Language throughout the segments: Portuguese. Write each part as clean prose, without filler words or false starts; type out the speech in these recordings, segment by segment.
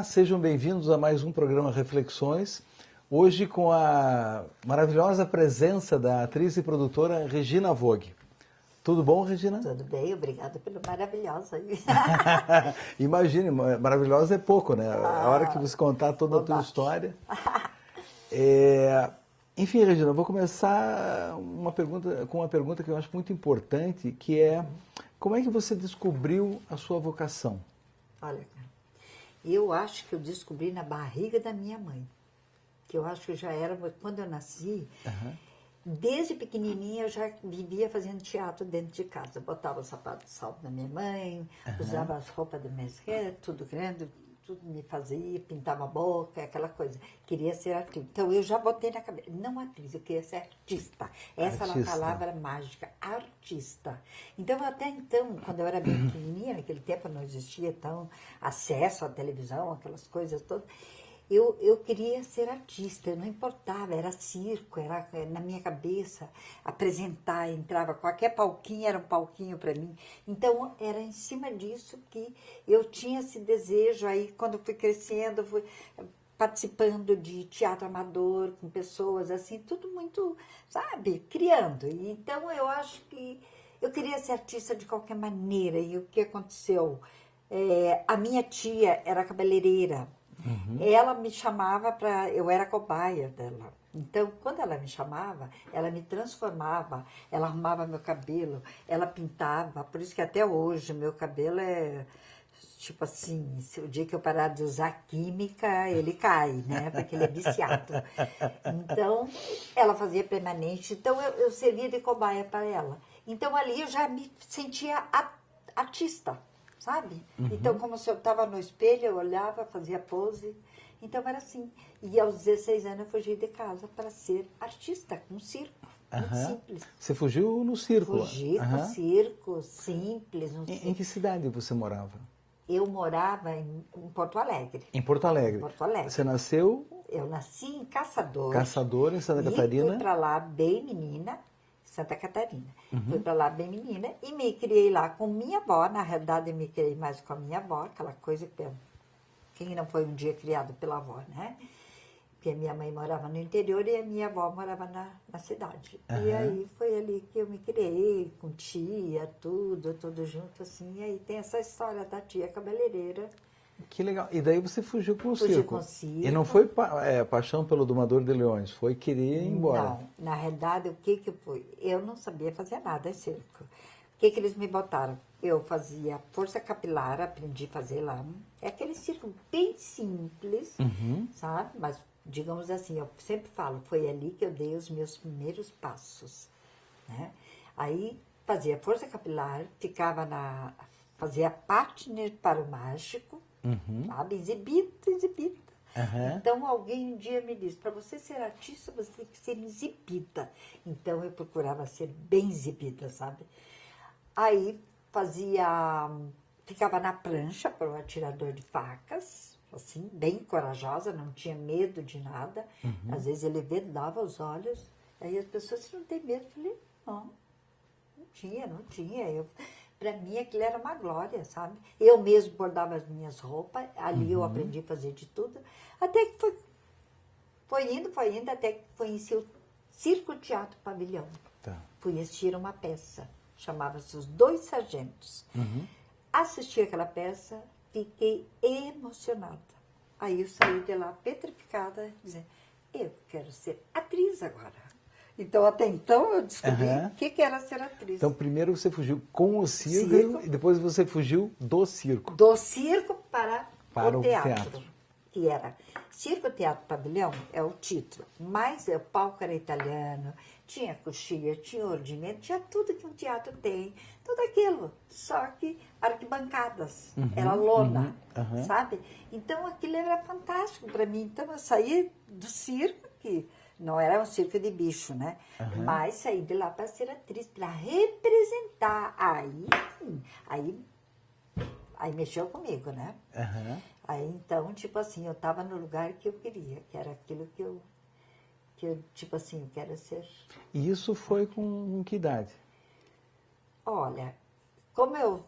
sejam bem-vindos a mais um programa Reflexões. Hoje com a maravilhosa presença da atriz e produtora Regina Vogue. Tudo bom, Regina? Tudo bem, obrigada pelo maravilhosa. Imagine, maravilhosa é pouco, né? A hora que você contar toda a tua história. Enfim, Regina, eu vou começar com uma pergunta que eu acho muito importante, que é: como é que você descobriu a sua vocação? Olha, eu acho que eu descobri na barriga da minha mãe. Que eu acho que já era, quando eu nasci, desde pequenininha eu já vivia fazendo teatro dentro de casa. Botava o sapato de salto da minha mãe, usava as roupas da minha mãe, tudo grande, tudo me fazia, pintava a boca, aquela coisa. Queria ser atriz. Então eu já botei na cabeça, não atriz, eu queria ser artista. Essa era a palavra mágica, artista. Então até então, quando eu era bem pequenininha, naquele tempo não existia tão acesso à televisão, aquelas coisas todas. Eu queria ser artista, não importava, era circo, era na minha cabeça, apresentar, entrava, qualquer palquinho era um palquinho para mim. Então, era em cima disso que eu tinha esse desejo. Aí, quando fui crescendo, fui participando de teatro amador, com pessoas assim, tudo muito, sabe, criando. Então, eu acho que eu queria ser artista de qualquer maneira. E o que aconteceu? A minha tia era cabeleireira. Ela me chamava para... Eu era cobaia dela. Então, quando ela me chamava, ela me transformava, ela arrumava meu cabelo, ela pintava. Por isso que até hoje meu cabelo é... Tipo assim, se o dia que eu parar de usar química, ele cai, né? Porque ele é viciado. Então, ela fazia permanente. Então, eu servia de cobaia para ela. Então, ali eu já me sentia artista. Sabe? Então, como se eu estava no espelho, eu olhava, fazia pose. Então, era assim. E aos 16 anos eu fugi de casa para ser artista, um circo. Muito simples. Você fugiu no circo? Fugi no circo, simples. Em que cidade você morava? Eu morava em Porto Alegre. Em Porto Alegre. Em Porto Alegre. Você nasceu? Eu nasci em Caçador. Caçador, em Santa Catarina. E fui para lá bem menina. Santa Catarina. Fui para lá bem menina e me criei lá com minha avó. Na realidade, eu me criei mais com a minha avó, aquela coisa que quem não foi um dia criado pela avó, né? Porque a minha mãe morava no interior e a minha avó morava na cidade. E aí foi ali que eu me criei, com tia, tudo junto assim. E aí tem essa história da tia cabeleireira. Que legal. E daí você fugiu com o Fugi circo. com o circo. E não foi paixão pelo Domador de Leões, foi querer ir embora. Não, na realidade, o que foi? Eu não sabia fazer nada em circo. O que eles me botaram? Eu fazia força capilar, aprendi a fazer lá. É aquele circo bem simples, sabe? Mas, digamos assim, eu sempre falo, foi ali que eu dei os meus primeiros passos, né? Aí, fazia força capilar, fazia partner para o mágico, sabe? Exibida. Então, alguém um dia me disse, para você ser artista, você tem que ser exibida. Então, eu procurava ser bem exibida, sabe? Aí, ficava na prancha para o atirador de facas, assim, bem corajosa, não tinha medo de nada. Às vezes, ele vedava os olhos. Aí, as pessoas, você não tem medo? Eu falei, não tinha. Para mim, aquilo era uma glória, sabe? Eu mesmo bordava as minhas roupas, ali eu aprendi a fazer de tudo. Até que foi indo, até que conheci o Circo Teatro Pavilhão. Tá. Fui assistir uma peça, chamava-se Os Dois Sargentos. Assisti aquela peça, fiquei emocionada. Aí eu saí de lá petrificada, dizendo, eu quero ser atriz agora. Então, até então, eu descobri o que era ser atriz. Então, primeiro você fugiu com o circo e depois você fugiu do circo. Do circo para o teatro. teatro. Que era Circo Teatro Pavilhão, é o título. Mas o palco era italiano, tinha coxilha, tinha ordimento, tinha tudo que um teatro tem. Tudo aquilo. Só que arquibancadas, era lona, sabe? Então, aquilo era fantástico para mim. Então, eu saí do circo, que... Não era um circo de bicho, né? Mas saí de lá para ser atriz, para representar. Aí mexeu comigo, né? Aí, então, tipo assim, eu estava no lugar que eu queria, que era aquilo que eu tipo assim, eu quero ser. E isso foi com que idade? Olha, como eu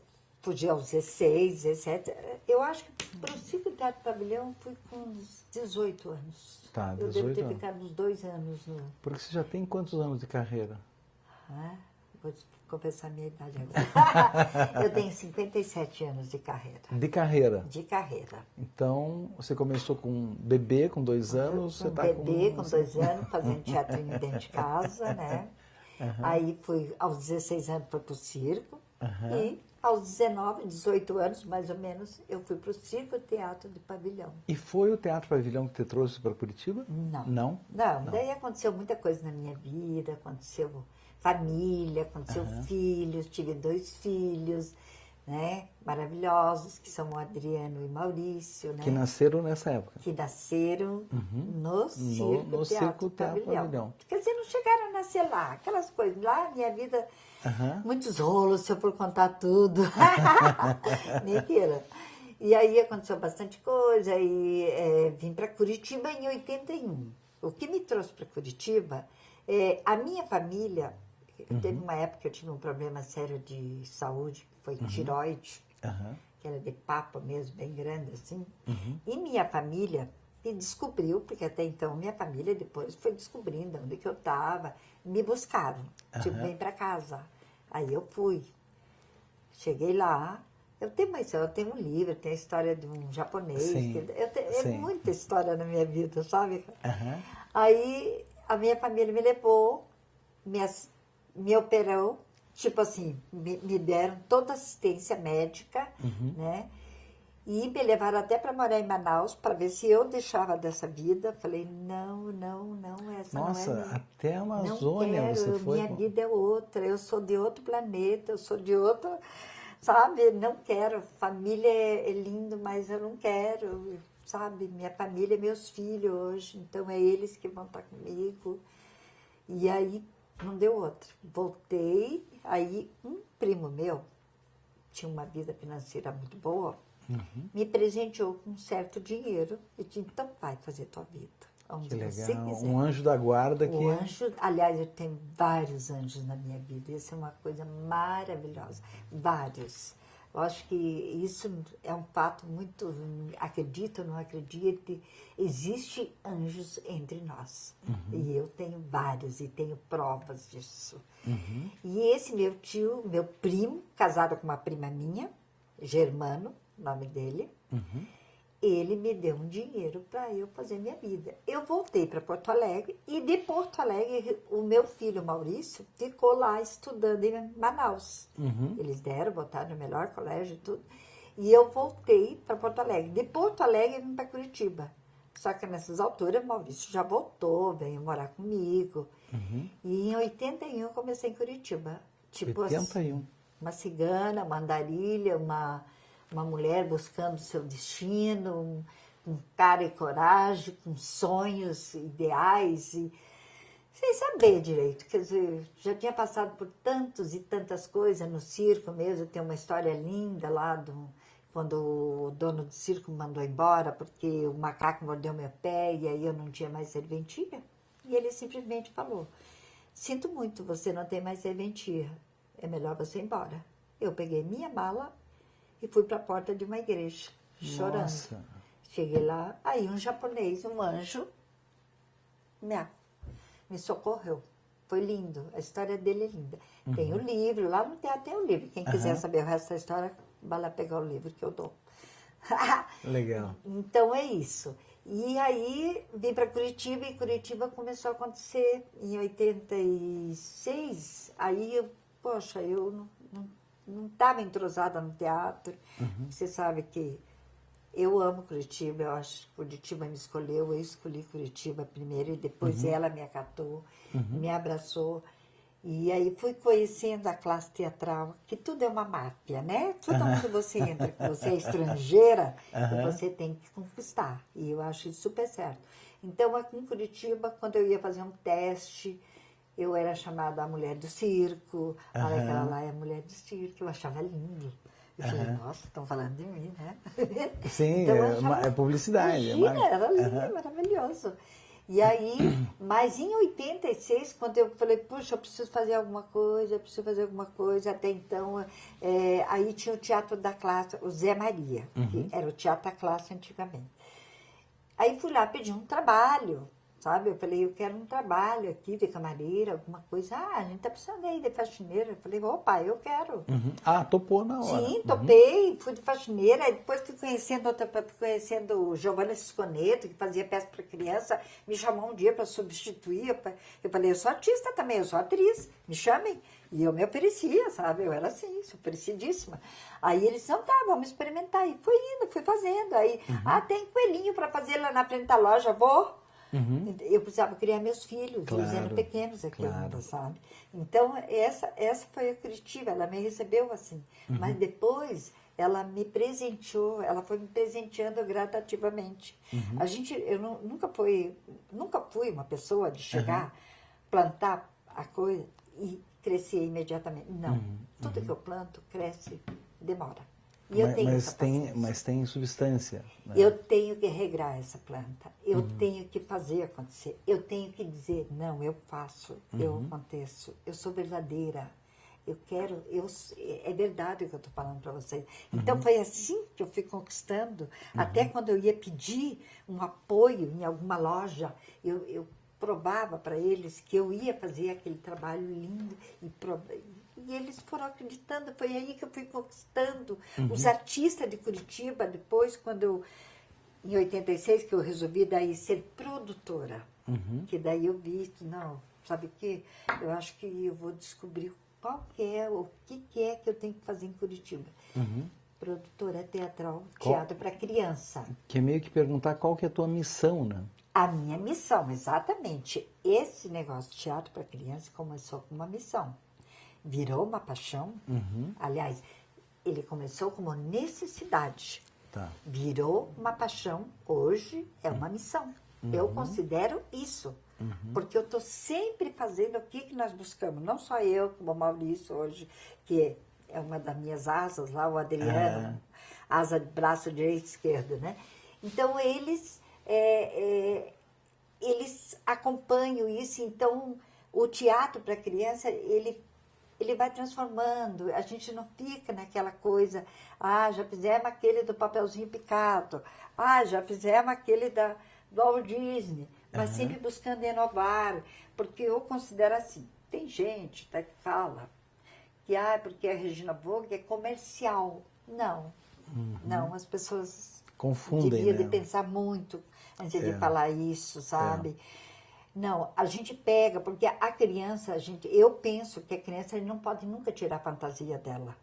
fui aos 16, 17. Eu acho que para o Circo Teatro Pavilhão fui com uns 18 anos. Tá, eu 18 devo ter anos. ficado uns 2 anos no... Porque você já tem quantos anos de carreira? Vou confessar a minha idade agora. Eu tenho 57 anos de carreira. De carreira? De carreira. Então, você começou com um bebê com 2 anos, você está com... bebê com 2 anos, fazendo teatrinho dentro de casa, né? Aí fui, aos 16 anos, fui para o circo. E aos 19, 18 anos, mais ou menos, eu fui para o Circo Teatro de Pavilhão. E foi o Teatro Pavilhão que te trouxe para Curitiba? Não. Não? Não, daí aconteceu muita coisa na minha vida, aconteceu família, aconteceu filhos, tive 2 filhos, né, maravilhosos, que são o Adriano e Maurício, né? Que nasceram nessa época? Que nasceram no Circo no Teatro Circo Teatro Pavilhão. Quer dizer, não chegaram a nascer lá, aquelas coisas. Lá, minha vida, muitos rolos, se eu for contar tudo. Mentira. E aí aconteceu bastante coisa, e vim para Curitiba em 81. O que me trouxe para Curitiba, a minha família, teve uma época que eu tive um problema sério de saúde, que foi tiroide, que era de papa mesmo, bem grande assim. E minha família me descobriu, porque até então minha família depois foi descobrindo onde que eu estava, me buscaram, tipo, vem para casa. Aí eu fui, cheguei lá, eu tenho um livro, tem a história de um japonês, muita história na minha vida, sabe? Aí a minha família me levou, me operou, tipo assim, me deram toda assistência médica, né? E me levaram até para morar em Manaus, para ver se eu deixava dessa vida. Falei, não, essa Nossa, não é minha. até a Amazônia não quero, você foi? minha vida é outra, eu sou de outro planeta, eu sou de outro, sabe? Não quero, família é lindo, mas eu não quero, sabe? Minha família é meus filhos hoje, então é eles que vão estar comigo. E aí, não deu outra. Voltei, aí um primo meu, tinha uma vida financeira muito boa, me presenteou com um certo dinheiro e disse, então vai fazer tua vida. Onde Que legal, você quiser. um anjo da guarda que... O anjo, aliás, eu tenho vários anjos na minha vida, isso é uma coisa maravilhosa, vários. Eu acho que isso é um fato muito, acredito ou não acredite, existe anjos entre nós. E eu tenho vários e tenho provas disso. E esse meu tio, meu primo, casado com uma prima minha, Germano, o nome dele, ele me deu um dinheiro para eu fazer minha vida. Eu voltei para Porto Alegre e de Porto Alegre o meu filho Maurício ficou lá estudando em Manaus. Eles botaram no melhor colégio e tudo. E eu voltei para Porto Alegre. De Porto Alegre vim para Curitiba. Só que nessas alturas Maurício já voltou, veio morar comigo. E em 81 eu comecei em Curitiba. Tipo 81. Assim, uma cigana, uma andarilha, uma mulher buscando seu destino, com cara e coragem, com sonhos, ideais, e sem saber direito. Quer dizer, já tinha passado por tantos e tantas coisas no circo mesmo. Tem uma história linda lá quando o dono do circo me mandou embora porque o macaco mordeu meu pé e aí eu não tinha mais serventia. E ele simplesmente falou, sinto muito, você não tem mais serventia, é melhor você ir embora. Eu peguei minha mala e fui para a porta de uma igreja, chorando. Nossa. Cheguei lá, aí um japonês, um anjo, me socorreu. Foi lindo, a história dele é linda. Tem o livro, lá no teatro tem o livro. Quem quiser saber o resto da história, vai lá pegar o livro que eu dou. Legal. Então é isso. E aí vim para Curitiba e Curitiba começou a acontecer em 86. Aí eu não estava entrosada no teatro. Você sabe que eu amo Curitiba, eu acho que Curitiba me escolheu, eu escolhi Curitiba primeiro e depois ela me acatou, me abraçou. E aí fui conhecendo a classe teatral, que tudo é uma máfia, né? Tudo onde você entra, que você é estrangeira, e você tem que conquistar. E eu acho isso super certo. Então, aqui em Curitiba, quando eu ia fazer um teste, eu era chamada a mulher do circo. Olha, aquela lá é a mulher do circo, eu achava lindo. Eu falei, nossa, estão falando de mim, né? Sim, então, é publicidade. Imagina, era lindo, maravilhoso. E aí, mas em 86, quando eu falei, puxa, eu preciso fazer alguma coisa, até então, aí tinha o Teatro da Classe, o Zé Maria, que era o Teatro da Classe antigamente. Aí fui lá pedir um trabalho, sabe? Eu falei, eu quero um trabalho aqui de camareira, alguma coisa. Ah, a gente tá precisando aí de faxineira. Eu falei, opa, eu quero. Ah, topou na hora. Sim, topei, fui de faxineira, aí depois fui conhecendo o Giovanna Sisconeto, que fazia peça para criança, me chamou um dia para substituir. Eu falei, eu sou artista também, eu sou atriz, me chamem. E eu me oferecia, sabe? Eu era assim, oferecidíssima. Aí eles não, tá, vamos experimentar. E fui indo, fui fazendo. Aí, tem coelhinho para fazer lá na frente da loja, vou. Eu precisava criar meus filhos, eles eram pequenos aqui ainda, sabe? Então, essa foi a Curitiba, ela me recebeu assim. Mas depois, ela me presenteou, ela foi me presenteando gradativamente. Eu nunca fui uma pessoa de chegar, plantar a coisa e crescer imediatamente. Não. Tudo que eu planto, cresce, demora. E eu tenho essa paciência. Mas tem substância. Né? Eu tenho que regrar essa planta. Eu tenho que fazer acontecer. Eu tenho que dizer, não, eu faço, eu aconteço. Eu sou verdadeira. É verdade o que eu estou falando para vocês. Então foi assim que eu fui conquistando. Até quando eu ia pedir um apoio em alguma loja, eu provava para eles que eu ia fazer aquele trabalho lindo e eles foram acreditando. Foi aí que eu fui conquistando os artistas de Curitiba. Depois, em 86, que eu resolvi daí ser produtora, que daí eu vi que não, sabe o que? Eu acho que eu vou descobrir o que é que eu tenho que fazer em Curitiba. Produtora teatral, teatro para criança. Que é meio que perguntar qual que é a tua missão, né? A minha missão, exatamente. Esse negócio de teatro para criança começou com uma missão. Virou uma paixão. Aliás, ele começou como necessidade. Tá. Virou uma paixão. Hoje é uma missão. Eu considero isso. Porque eu estou sempre fazendo o que nós buscamos. Não só eu, como o Maurício hoje, que é uma das minhas asas lá, o Adriano, asa de braço direito e esquerdo, né? Então, eles acompanham isso. Então, o teatro para criança, ele vai transformando. A gente não fica naquela coisa, já fizemos aquele do papelzinho picado, já fizemos aquele do Walt Disney, mas sempre buscando inovar, porque eu considero assim, tem gente que fala que porque a Regina Vogue é comercial. Não, não, as pessoas confundem, deviam né? de pensar muito antes de falar isso, sabe? Não, a gente pega, porque a criança, eu penso que a criança não pode nunca tirar a fantasia dela.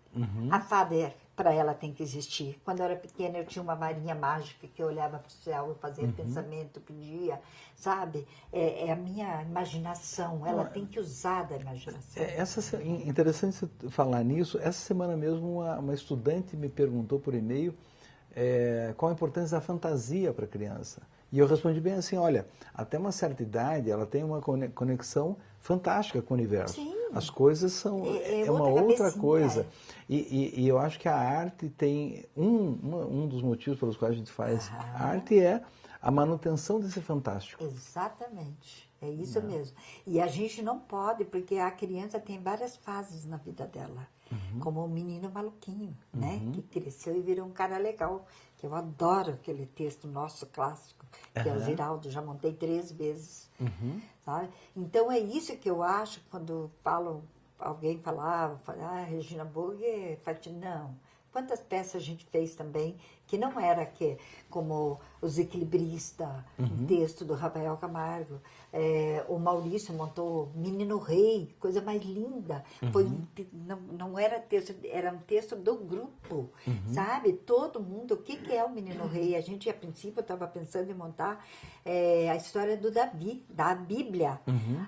A fada, para ela, tem que existir. Quando eu era pequena, eu tinha uma varinha mágica que eu olhava para o céu, eu fazia pensamento, pedia, sabe? É a minha imaginação, ela tem que usar da imaginação. Interessante você falar nisso. Essa semana mesmo, uma estudante me perguntou por e-mail qual a importância da fantasia para a criança. E eu respondi bem assim, olha, até uma certa idade ela tem uma conexão fantástica com o universo. Sim. As coisas são uma outra coisa. E eu acho que a arte tem um dos motivos pelos quais a gente faz arte é a manutenção desse fantástico. Exatamente. É isso mesmo. E a gente não pode, porque a criança tem várias fases na vida dela. Como o menino maluquinho, né? Que cresceu e virou um cara legal. Que eu adoro aquele texto nosso clássico, que é o Ziraldo, já montei 3 vezes. Sabe? Então é isso que eu acho quando alguém falava, Regina Vogue não. Quantas peças a gente fez também, que não era como Os Equilibristas, um texto do Rafael Camargo. O Maurício montou Menino Rei, coisa mais linda. Não era texto, era um texto do grupo, sabe? Todo mundo, o que é o Menino Rei? A gente, a princípio, estava pensando em montar a história do Davi, da Bíblia.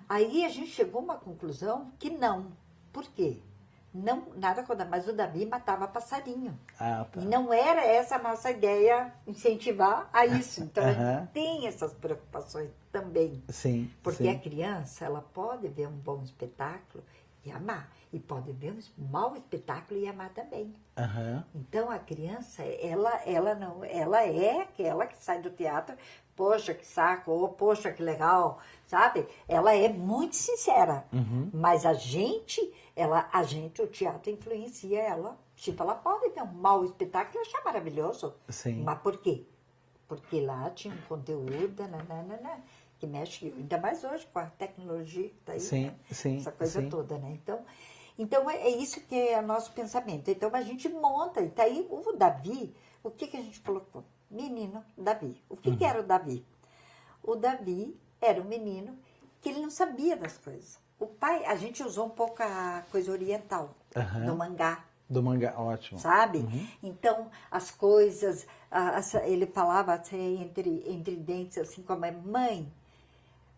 Aí a gente chegou a uma conclusão que não. Por quê? Não, nada contra, mas o Davi matava passarinho. Tá. E não era essa a nossa ideia, incentivar a isso. Então, a gente tem essas preocupações também. Sim. Porque a criança, ela pode ver um bom espetáculo e amar. E pode ver um mau espetáculo e amar também. Então, a criança, ela é aquela que sai do teatro poxa, que saco, ou poxa, que legal, sabe? Ela é muito sincera, mas a gente, o teatro influencia ela. Tipo, ela pode ter um mau espetáculo e achar maravilhoso. Sim. Mas por quê? Porque lá tinha um conteúdo, nananana, que mexe, ainda mais hoje com a tecnologia que tá aí, Sim, né? sim, Essa coisa sim. toda, né? Então é isso que é o nosso pensamento. Então a gente monta, e tá aí o Davi, o que a gente colocou? Menino Davi. O que era o Davi? O Davi era um menino que ele não sabia das coisas. O pai, a gente usou um pouco a coisa oriental, do mangá. Do mangá, ótimo. Sabe? Então, as coisas, ele falava assim, entre dentes, assim, com a mãe,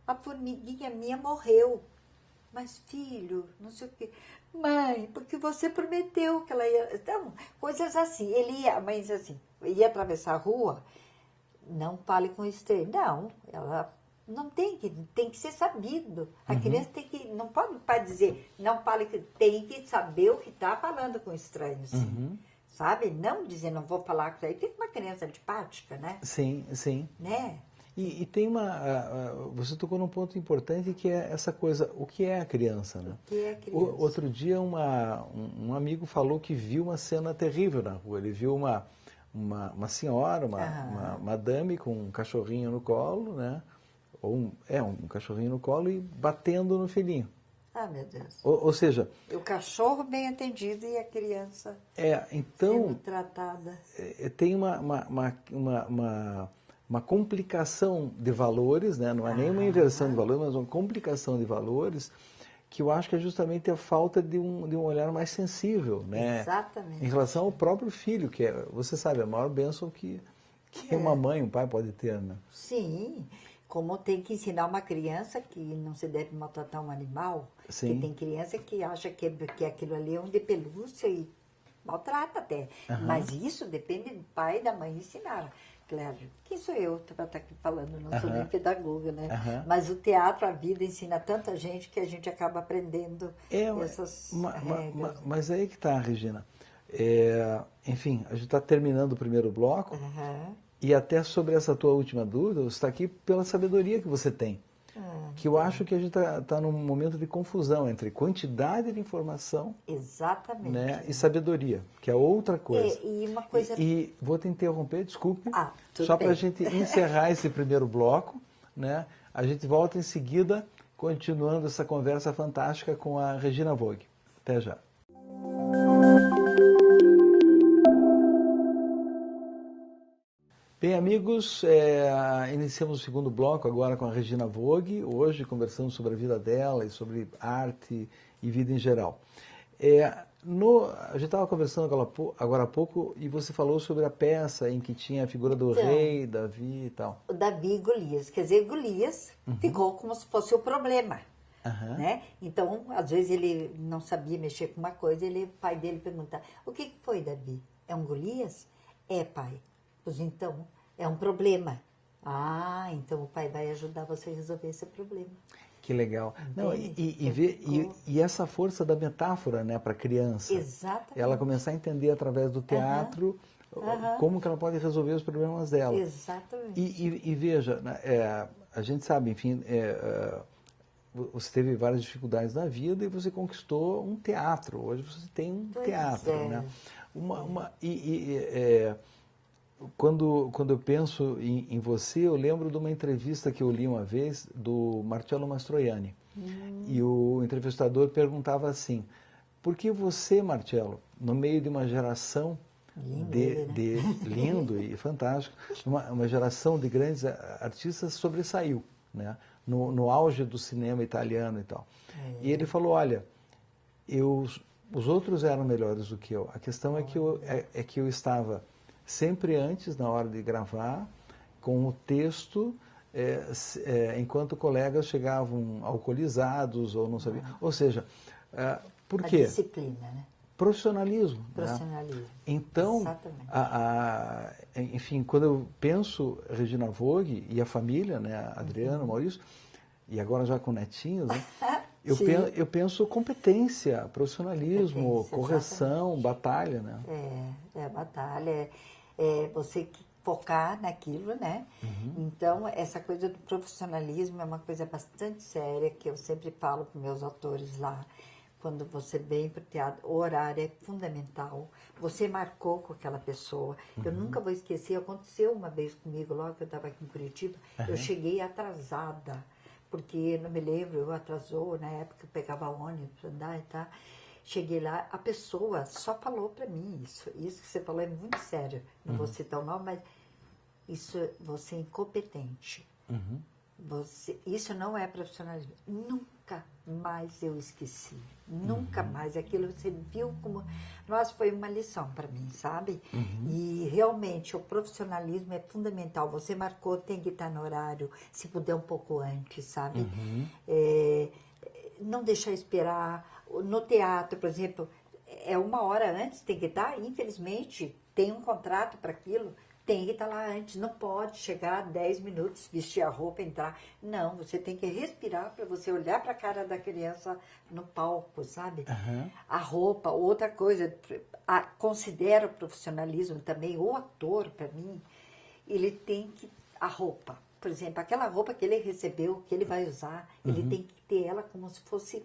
a formiguinha minha morreu. Mas, filho, não sei o quê. Mãe, porque você prometeu que ela ia... Então, coisas assim. Ele ia, mas assim, ia atravessar a rua, não fale com estranho. Não, ela não tem que ser sabido. A criança tem que, não pode o pai dizer, não fale, tem que saber o que está falando com estranho, sim. Sabe? Não dizer, não vou falar com isso. Tem uma criança antipática, né? Sim, sim. Né? E tem você tocou num ponto importante que é essa coisa, o que é a criança, né? O que é a criança? Outro dia um amigo falou que viu uma cena terrível na rua. Ele viu uma senhora, uma dame com um cachorrinho no colo, né? Um cachorrinho no colo e batendo no filhinho. Ah, meu Deus. Ou seja... O cachorro bem atendido e a criança então, sendo tratada. Tem uma complicação de valores, né? Não é nem uma inversão de valores, mas uma complicação de valores que eu acho que é justamente a falta de um olhar mais sensível, né? Exatamente. Em relação ao próprio filho, que é, você sabe, a maior bênção que uma mãe, um pai pode ter, né? Sim, como tem que ensinar uma criança que não se deve maltratar um animal. Sim. Que tem criança que acha que aquilo ali é um de pelúcia e maltrata até. Mas isso depende do pai e da mãe ensinar. Claro, quem sou eu para estar aqui falando? Não sou nem pedagoga, né? Mas o teatro, a vida ensina tanta gente que a gente acaba aprendendo essas regras. Mas aí que está, Regina. Enfim, a gente está terminando o primeiro bloco. E até sobre essa tua última dúvida, você está aqui pela sabedoria que você tem. Que eu acho que a gente está num momento de confusão entre quantidade de informação, exatamente, né, e sabedoria, que é outra coisa. E uma coisa... E vou te interromper, desculpe, tudo só bem. para a gente encerrar esse primeiro bloco, né? A gente volta em seguida, continuando essa conversa fantástica com a Regina Vogue. Até já. Bem, amigos, iniciamos o segundo bloco agora com a Regina Vogue, hoje conversando sobre a vida dela e sobre arte e vida em geral. A gente estava conversando agora há pouco e você falou sobre a peça em que tinha a figura do rei, Davi e tal. O Davi e Golias, quer dizer, Golias ficou como se fosse o problema. Né? Então, às vezes ele não sabia mexer com uma coisa, o pai dele perguntava, o que foi, Davi? É um Golias? É, pai. Pois então, é um problema. Ah, então o pai vai ajudar você a resolver esse problema. Que legal. Não, e essa força da metáfora, né, para a criança. Exatamente. Ela começar a entender através do teatro como que ela pode resolver os problemas dela. Exatamente. E veja, a gente sabe, enfim, você teve várias dificuldades na vida e você conquistou um teatro. Hoje você tem um teatro, né? Quando eu penso em você, eu lembro de uma entrevista que eu li uma vez do Marcello Mastroianni. E o entrevistador perguntava assim, por que você, Marcello, no meio de uma geração lindo e fantástico, uma geração de grandes artistas sobressaiu, né? No auge do cinema italiano e tal. E ele falou, olha, os outros eram melhores do que eu. A questão é que eu estava sempre antes, na hora de gravar, com o texto, enquanto colegas chegavam alcoolizados ou não sabiam. Ou seja, por quê? A disciplina, né? Profissionalismo. Profissionalismo. Né? Então, enfim, quando eu penso Regina Vogue e a família, né, Adriano, Maurício, e agora já com netinhos, né, eu penso competência, profissionalismo, correção, batalha. Né? Batalha. Você que focar naquilo, né? Então, essa coisa do profissionalismo é uma coisa bastante séria, que eu sempre falo para meus atores lá. Quando você vem para o teatro, o horário é fundamental. Você marcou com aquela pessoa. Eu nunca vou esquecer, aconteceu uma vez comigo, logo que eu estava aqui em Curitiba, eu cheguei atrasada, porque, não me lembro, eu atrasou, na época eu pegava ônibus para andar e tal. Cheguei lá, a pessoa só falou para mim isso. Isso que você falou é muito sério. Não vou citar o nome, mas isso, você é incompetente. Isso não é profissionalismo. Nunca mais eu esqueci. Nunca mais. Aquilo você viu como... Nossa, foi uma lição para mim, sabe? E realmente o profissionalismo é fundamental. Você marcou, tem que estar no horário, se puder um pouco antes, sabe? Não deixar esperar. No teatro, por exemplo, é 1 hora antes, tem que estar. Infelizmente, tem um contrato para aquilo. Tem que estar lá antes, não pode chegar 10 minutos, vestir a roupa, entrar. Não, você tem que respirar para você olhar para a cara da criança no palco, sabe? A roupa, outra coisa, considero o profissionalismo também, o ator, para mim, ele tem que... A roupa, por exemplo, aquela roupa que ele recebeu, que ele vai usar, ele tem que ter ela como se fosse...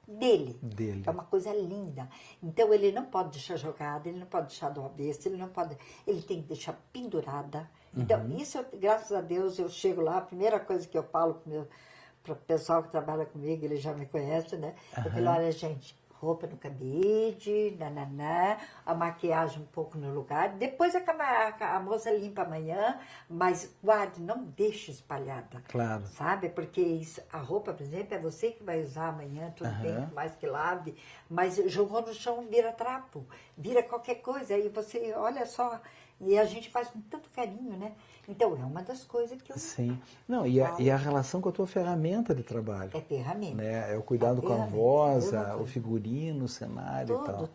dele. É uma coisa linda. Então, ele não pode deixar jogada, ele não pode deixar do avesso, ele não pode... Ele tem que deixar pendurada. Então, isso, graças a Deus, eu chego lá, a primeira coisa que eu falo para o pessoal que trabalha comigo, ele já me conhece, né? Eu falo, olha, gente, roupa no cabide, nananá, a maquiagem um pouco no lugar. Depois a moça limpa amanhã, mas guarde, não deixe espalhada. Claro. Sabe? Porque isso, a roupa, por exemplo, é você que vai usar amanhã, tudo bem, por mais que lave, mas jogou no chão, vira trapo, vira qualquer coisa. Aí você, olha só, e a gente faz com tanto carinho, né? Então, é uma das coisas que eu... Sim. Não, e a relação com a tua ferramenta de trabalho. É ferramenta. Né? É o cuidado com a voz, o figurino, o cenário e tal.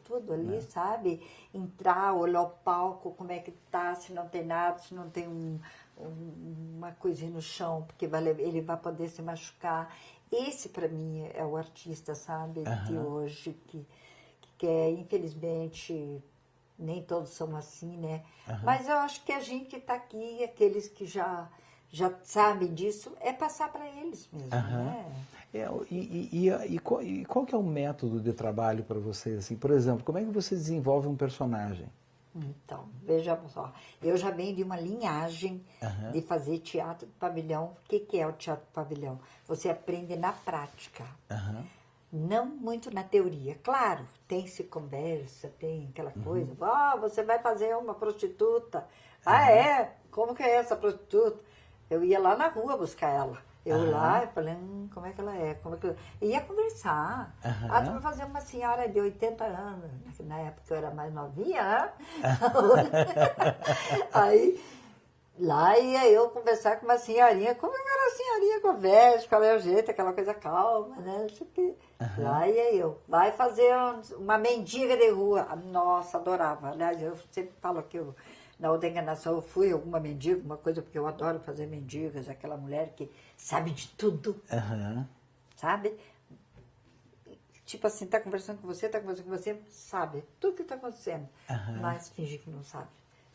Tudo ali, sabe? Entrar, olhar o palco, como é que tá, se não tem nada, se não tem uma coisinha no chão, porque ele vai poder se machucar. Esse, para mim, é o artista, sabe? De hoje, que quer, infelizmente... Nem todos são assim, né? Mas eu acho que a gente está aqui, aqueles que já sabem disso, é passar para eles mesmo, né? E qual que é o método de trabalho para vocês? Assim, por exemplo, como é que você desenvolve um personagem? Então, veja só, eu já venho de uma linhagem de fazer teatro de pavilhão. O que é o teatro de pavilhão? Você aprende na prática. Não muito na teoria. Claro, tem-se conversa, tem aquela coisa. Você vai fazer uma prostituta. É? Como que é essa prostituta? Eu ia lá na rua buscar ela. Eu lá, eu falei, como é que ela é? Como é que... Eu ia conversar. Tu vai fazer uma senhora de 80 anos. Na época eu era mais novinha. Aí... Lá ia eu conversar com uma senhorinha, como aquela senhorinha conversa, qual é o jeito, aquela coisa calma, né? Lá ia eu. Vai fazer uma mendiga de rua. Nossa, adorava. Aliás, eu sempre falo que na outra enganação eu fui alguma mendiga, uma coisa, porque eu adoro fazer mendigas, aquela mulher que sabe de tudo. Sabe? Tipo assim, tá conversando com você, sabe tudo que tá acontecendo, mas finge que não sabe.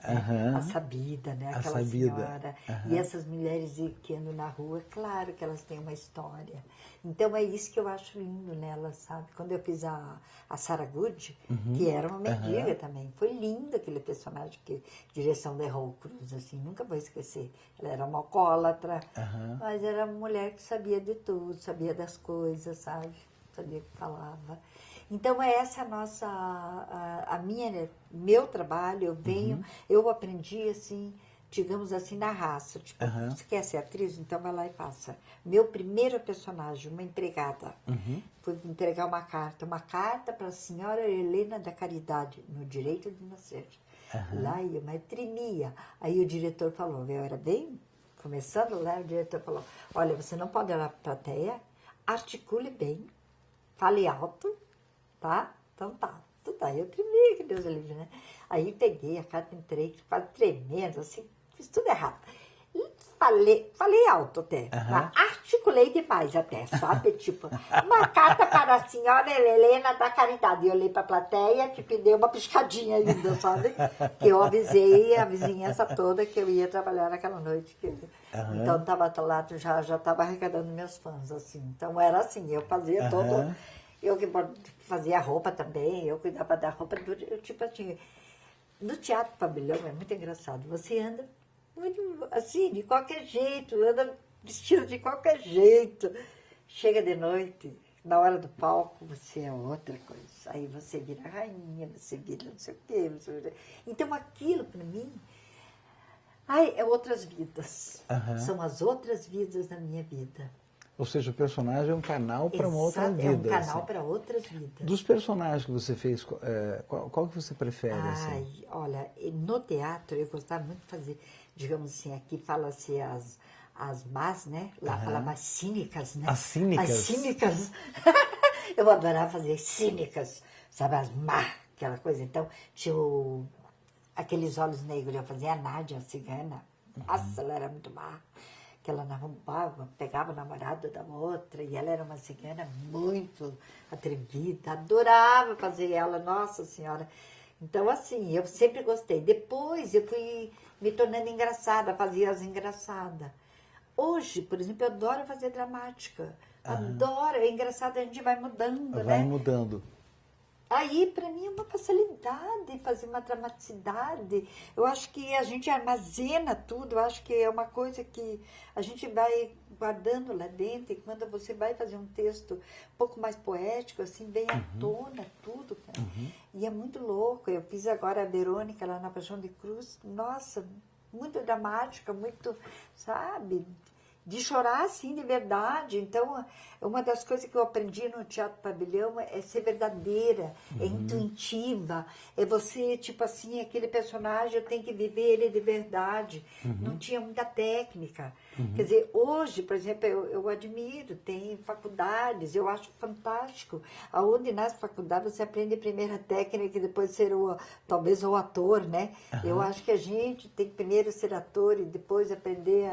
A sabida, né? Aquela senhora. E essas mulheres que andam na rua, claro que elas têm uma história. Então é isso que eu acho lindo nelas, sabe? Quando eu fiz a Sarah Good, que era uma mendiga também, foi lindo aquele personagem, direção da Raul Cruz, assim, nunca vou esquecer. Ela era uma alcoólatra, mas era uma mulher que sabia de tudo, sabia das coisas, sabe? Sabia o que falava. Então, essa meu trabalho, eu aprendi assim, digamos assim, na raça. Tipo, você quer ser atriz? Então vai lá e faça. Meu primeiro personagem, uma empregada, foi entregar uma carta para a senhora Helena da Caridade, no Direito de Nascer. Lá ia, mas tremia. Aí o diretor falou, eu era bem, começando lá, o diretor falou, olha, você não pode olhar para a plateia, articule bem, fale alto, tá? Então tá, tudo aí. Eu tremi, que Deus livre, né? Aí peguei a carta, entrei, quase tremendo, assim, fiz tudo errado. E falei alto até, mas articulei demais até, sabe? Tipo, uma carta para a senhora Helena da Caridade. E eu olhei para a plateia, tipo, e dei uma piscadinha ainda, sabe? Que eu avisei a vizinhança toda que eu ia trabalhar naquela noite. Então, estava lá, já estava arrecadando meus fãs, assim. Então, era assim, eu fazia todo... Eu que fazia a roupa também, eu cuidava da roupa, tipo assim... No Teatro Pavilhão é muito engraçado. Você anda muito assim, de qualquer jeito, anda vestido de qualquer jeito. Chega de noite, na hora do palco, você é outra coisa. Aí você vira rainha, você vira não sei o quê. Então aquilo, para mim, é outras vidas. São as outras vidas da minha vida. Ou seja, o personagem é um canal para uma outra vida. É um canal assim. para outras vidas. Dos personagens que você fez, qual que você prefere? Ai, assim? olha, no teatro eu gostava muito de fazer, digamos assim, aqui fala-se as más, né? Lá falava as cínicas, né? As cínicas? As cínicas. Eu adorava fazer cínicas, sabe? As má, aquela coisa. Então, tinha aqueles olhos negros, eu fazia a Nádia, a cigana. Nossa, ela era muito má. Que ela arrombava, pegava o namorado da outra, e ela era uma cigana muito atrevida, adorava fazer ela, nossa senhora. Então, assim, eu sempre gostei. Depois eu fui me tornando engraçada, fazia as engraçadas. Hoje, por exemplo, eu adoro fazer dramática. Adoro, é engraçado, a gente vai mudando, né? Vai mudando. Aí, para mim, é uma facilidade fazer uma dramaticidade. Eu acho que a gente armazena tudo, eu acho que é uma coisa que a gente vai guardando lá dentro, e quando você vai fazer um texto um pouco mais poético, assim, vem à tona tudo, cara. E é muito louco. Eu fiz agora a Verônica lá na Paixão de Cruz, nossa, muito dramática, muito, sabe... de chorar, assim, de verdade. Então, uma das coisas que eu aprendi no Teatro Pavilhão é ser verdadeira, é intuitiva, é você, tipo assim, aquele personagem, eu tenho que viver ele de verdade. Não tinha muita técnica. Quer dizer, hoje, por exemplo, eu admiro, tem faculdades, eu acho fantástico. Aonde nas faculdades você aprende primeiro a técnica e depois ser talvez o ator, né? Eu acho que a gente tem que primeiro ser ator e depois aprender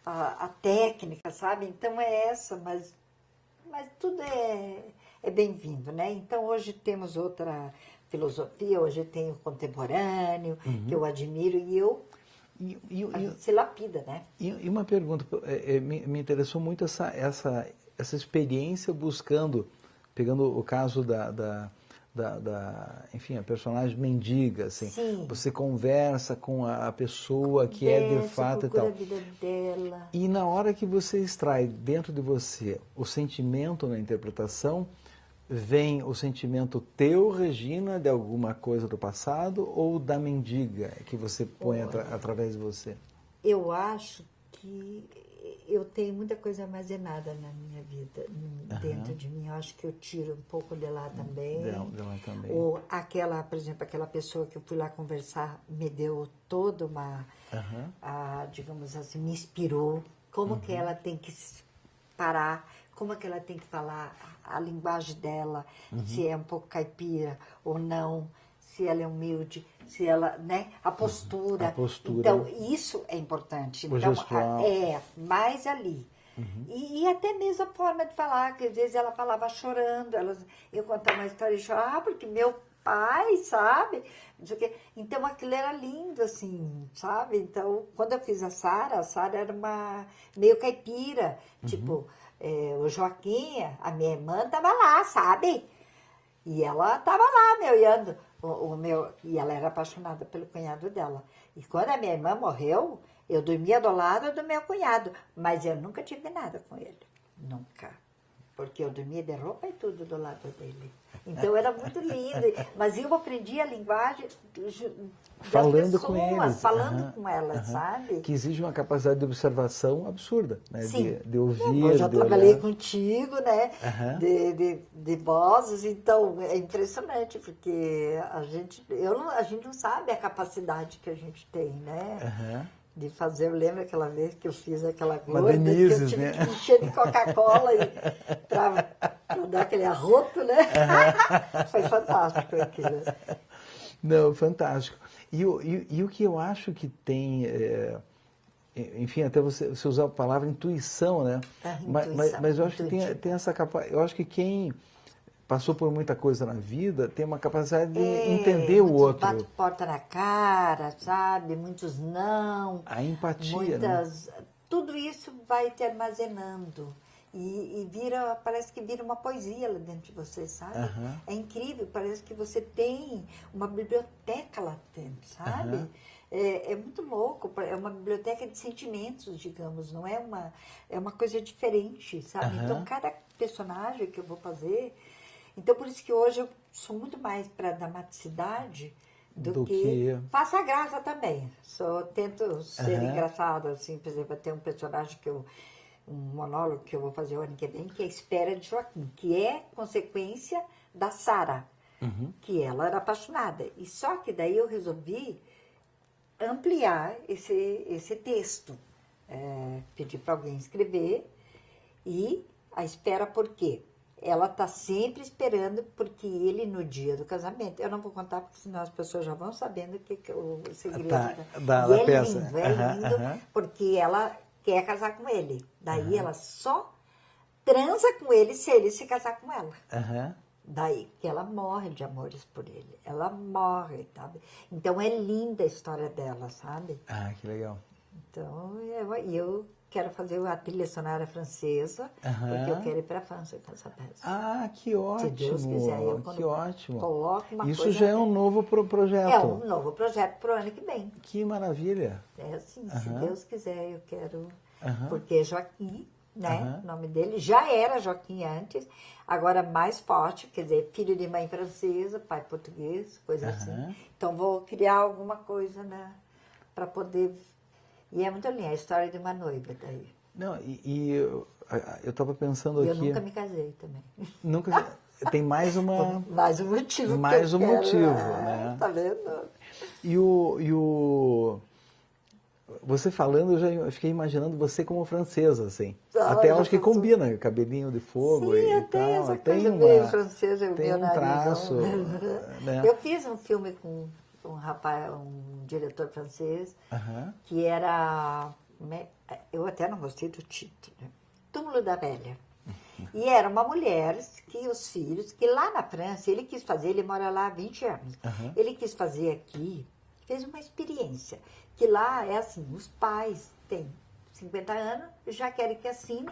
a técnica, sabe? Então é essa, mas tudo é bem-vindo, né? Então hoje temos outra filosofia, hoje tem o contemporâneo, que eu admiro, e a gente se lapida, né? E uma pergunta, me interessou muito essa experiência buscando, pegando o caso enfim, a personagem mendiga, assim. Sim. Você conversa com a pessoa que é de fato e tal. A vida dela. E na hora que você extrai dentro de você o sentimento na interpretação, vem o sentimento teu, Regina, de alguma coisa do passado, ou da mendiga que você põe através de você? Eu acho que eu tenho muita coisa armazenada na minha vida, dentro de mim. Eu acho que eu tiro um pouco de lá também. De lá também. Ou por exemplo, aquela pessoa que eu fui lá conversar me deu toda uma, digamos assim, me inspirou. Como que ela tem que parar, como que ela tem que falar a linguagem dela, se é um pouco caipira ou não, se ela é humilde, se ela, né, a postura. A postura. Então, isso é importante. O Então, gestual. mais ali. E até mesmo a forma de falar, que às vezes ela falava chorando, eu contava uma história e chorava, porque meu pai, sabe? Não sei o quê. Então, aquilo era lindo, assim, sabe? Então, quando eu fiz a Sara era uma meio caipira, tipo, o Joaquim, a minha irmã, tava lá, sabe? E ela tava lá, me olhando. E ela era apaixonada pelo cunhado dela. E quando a minha irmã morreu, eu dormia do lado do meu cunhado, mas eu nunca tive nada com ele. Nunca. Porque eu dormia de roupa e tudo do lado dele. Então era muito lindo. Mas eu aprendi a linguagem falando das com pessoas, eles. falando com elas, sabe? Que exige uma capacidade de observação absurda, né? Sim. De ouvir, eu já de trabalhei olhar. contigo, né? De vozes, então é impressionante, porque a gente não sabe a capacidade que a gente tem, né? De fazer, eu lembro aquela vez que eu fiz aquela gorda, que eu tive que encher de Coca-Cola para dar aquele arroto, né? Foi fantástico aquilo. Não, fantástico. E o que eu acho que tem enfim, até você usar a palavra intuição, né? Mas eu acho que tem essa capacidade, eu acho que quem passou por muita coisa na vida tem uma capacidade de entender o outro. Bate porta na cara, sabe? Muitos não. A empatia, né? Tudo isso vai te armazenando. E vira, parece que vira uma poesia lá dentro de você, sabe? É incrível, parece que você tem uma biblioteca lá dentro, sabe? É muito louco, é uma biblioteca de sentimentos, digamos, não é uma coisa diferente, sabe? Então, cada personagem que eu vou fazer... Então, por isso que hoje eu sou muito mais para dramaticidade do que... Faço a graça também. Tento ser engraçada, assim, por exemplo, tem um personagem um monólogo que eu vou fazer o ano que vem, que é a Espera de Joaquim, que é consequência da Sara, que ela era apaixonada. E só que daí eu resolvi ampliar esse texto. Pedi para alguém escrever e a espera por quê? Ela está sempre esperando porque ele, no dia do casamento... Eu não vou contar, porque senão as pessoas já vão sabendo o segredo. Da peça. Lindo, lindo, porque ela quer casar com ele. Daí ela só transa com ele se ele se casar com ela. Daí que ela morre de amores por ele. Ela morre, sabe? Então é linda a história dela, sabe? Ah, que legal. Então, eu quero fazer a trilha sonora francesa, porque eu quero ir para a França com essa peça. Ah, que ótimo! Se Deus quiser. Que ótimo! Coloco uma Isso coisa já é um novo projeto. É um novo projeto para o ano que vem. Que maravilha! É assim, se Deus quiser, eu quero... Porque é Joaquim, né? O nome dele já era Joaquim antes, agora mais forte, quer dizer, filho de mãe francesa, pai português, coisa assim. Então, vou criar alguma coisa, né? Para poder... E é muito linda, a história de uma noiva daí. Não, eu estava pensando aqui... Eu nunca me casei também. Nunca... Tem mais uma... Mais um motivo. Mais um motivo, né? Tá vendo? Você falando, eu já fiquei imaginando você como francesa, assim. Até acho que combina, cabelinho de fogo. Sim, eu tenho essa coisa meio francesa, tem um traço. Né? Eu fiz um filme com um rapaz, um diretor francês, que era... Eu até não gostei do título. Túmulo da Velha. E era uma mulher que os filhos, que lá na França, ele quis fazer, ele mora lá há 20 anos. Ele quis fazer aqui, fez uma experiência. Que lá é assim, os pais têm 50 anos, já querem que assine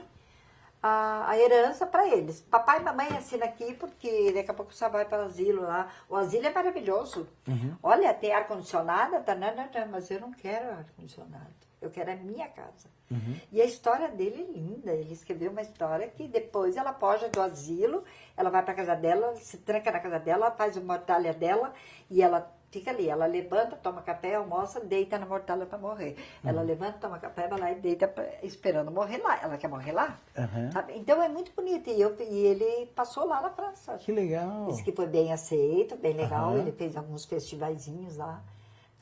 a herança para eles. Papai e mamãe assinam aqui porque daqui a pouco você vai para o asilo lá. O asilo é maravilhoso. Olha, tem ar-condicionado, mas eu não quero ar-condicionado. Eu quero a minha casa. E a história dele é linda. Ele escreveu uma história que depois ela foge do asilo, ela vai para a casa dela, se tranca na casa dela, faz a mortalha dela e ela fica ali. Ela levanta, toma café, almoça, deita na mortalha para morrer. Ela levanta, toma café, vai lá e deita esperando morrer lá. Ela quer morrer lá. Sabe? Então é muito bonito. E ele passou lá na França. Que legal. Disse que foi bem aceito, bem legal. Ele fez alguns festivaizinzinhos lá.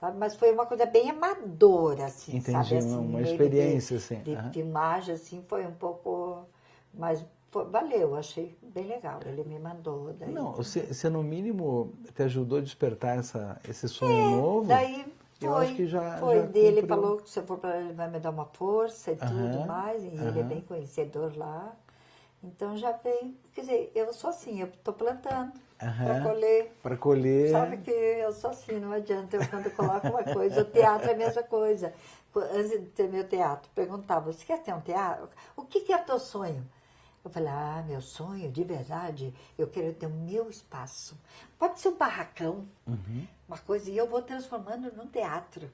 Sabe? Mas foi uma coisa bem amadora, assim, entendi, sabe? Assim, uma experiência, assim. De assim. filmagem, assim, foi um pouco... Mas valeu, achei bem legal. Ele me mandou. Daí... Não, você no mínimo te ajudou a despertar esse sonho novo? Daí eu acho que já dele, cumpriu. Falou que se eu for para ele vai me dar uma força e tudo mais. E ele é bem conhecedor lá. Então já vem... Quer dizer, eu sou assim, eu estou plantando. Para colher. Para colher. Sabe que eu sou assim, não adianta. Eu quando coloco uma coisa, o teatro é a mesma coisa. Antes de ter meu teatro, perguntava, você quer ter um teatro? O que é teu sonho? Eu falei, meu sonho, de verdade, eu quero ter o meu espaço. Pode ser um barracão, uma coisa, e eu vou transformando num teatro,